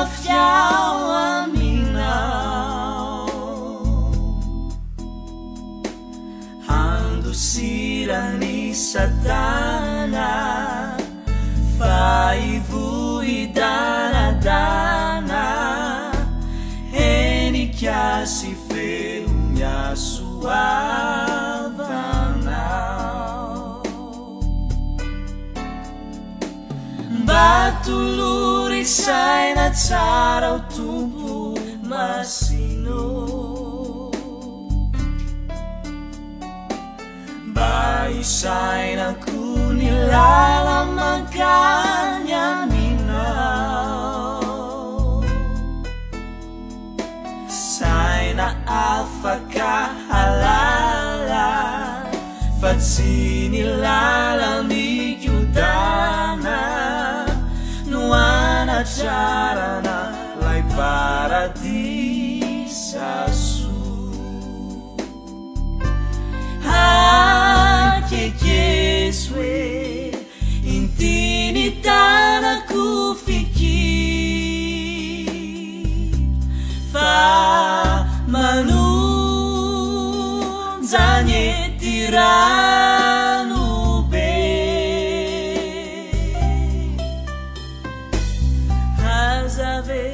fiao aminao, handosirany Satana fa ivohy danadana, henikasy feo miasoavanao. Mba tolory saina tsara o Tompo masino, mba isainako ny lala mankany aminao, saina afaka halala fa tsy ny lala mikodana, no anatrarana lay paradisa soa. Hakekeso hoe intiny tanako fikiry, fa manonja ny etirano be, hazave